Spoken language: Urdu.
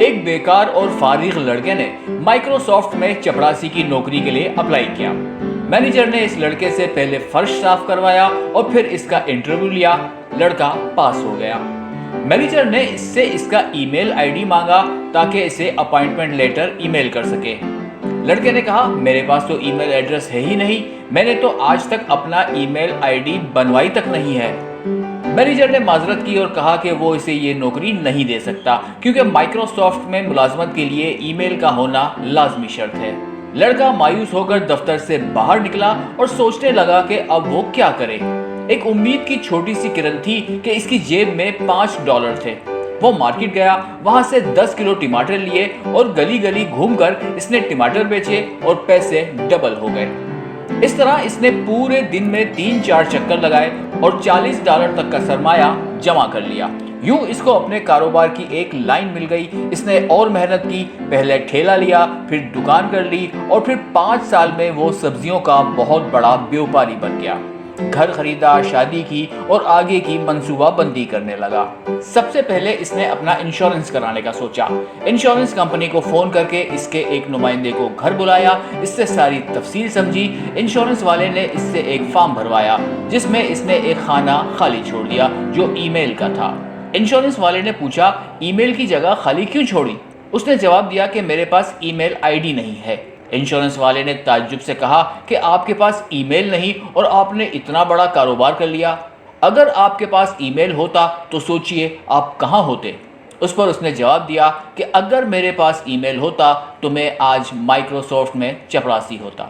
ایک بیکار اور فارغ لڑکے نے مائکروسافٹ میں چپڑاسی کی نوکری کے لیے اپلائی کیا۔ مینیجر نے اس لڑکے سے پہلے فرش صاف کروایا اور پھر اس کا انٹرویو لیا۔ لڑکا پاس ہو گیا۔ مینیجر نے اس سے اس کا ای میل آئی ڈی مانگا تاکہ اسے اپائنٹمنٹ لیٹر ای میل کر سکے۔ لڑکے نے کہا میرے پاس تو ای میل ایڈریس ہے ہی نہیں، میں نے تو آج تک اپنا ای میل آئی ڈی بنوائی تک نہیں ہے۔ مینیجر نے معذرت کی اور کہا کہ وہ اسے یہ نوکری نہیں دے سکتا کیونکہ مائکروسافٹ میں ملازمت کے لیے ای میل کا ہونا لازمی شرط ہے۔ لڑکا مایوس ہو کر دفتر سے باہر نکلا اور سوچنے لگا کہ اب وہ کیا کرے۔ ایک امید کی چھوٹی سی کرن تھی کہ اس کی جیب میں $5 تھے۔ وہ مارکیٹ گیا، وہاں سے 10 کلو ٹماٹر لیے اور گلی گلی گھوم کر اس نے ٹماٹر بیچے اور پیسے ڈبل ہو گئے۔ اس طرح اس نے پورے دن میں 3-4 چکر لگائے اور $40 تک کا سرمایہ جمع کر لیا۔ یوں اس کو اپنے کاروبار کی ایک لائن مل گئی۔ اس نے اور محنت کی، پہلے ٹھیلا لیا، پھر دکان کر لی اور پھر 5 سال میں وہ سبزیوں کا بہت بڑا بیوپاری بن گیا۔ گھر خریدا، شادی کی اور آگے کی منصوبہ بندی کرنے لگا۔ سب سے پہلے اس نے اپنا انشورنس کرانے کا سوچا۔ انشورنس کمپنی کو فون کر کے اس کے ایک نمائندے کو گھر بلایا، اس سے ساری تفصیل سمجھی۔ انشورنس والے نے اس سے ایک فارم بھروایا جس میں اس نے ایک خانہ خالی چھوڑ دیا جو ای میل کا تھا۔ انشورنس والے نے پوچھا ای میل کی جگہ خالی کیوں چھوڑی؟ اس نے جواب دیا کہ میرے پاس ای میل آئی ڈی نہیں ہے۔ انشورنس والے نے تعجب سے کہا کہ آپ کے پاس ای میل نہیں اور آپ نے اتنا بڑا کاروبار کر لیا۔ اگر آپ کے پاس ای میل ہوتا تو سوچئے آپ کہاں ہوتے۔ اس پر اس نے جواب دیا کہ اگر میرے پاس ای میل ہوتا تو میں آج مائکروسافٹ میں چپڑاسی ہوتا۔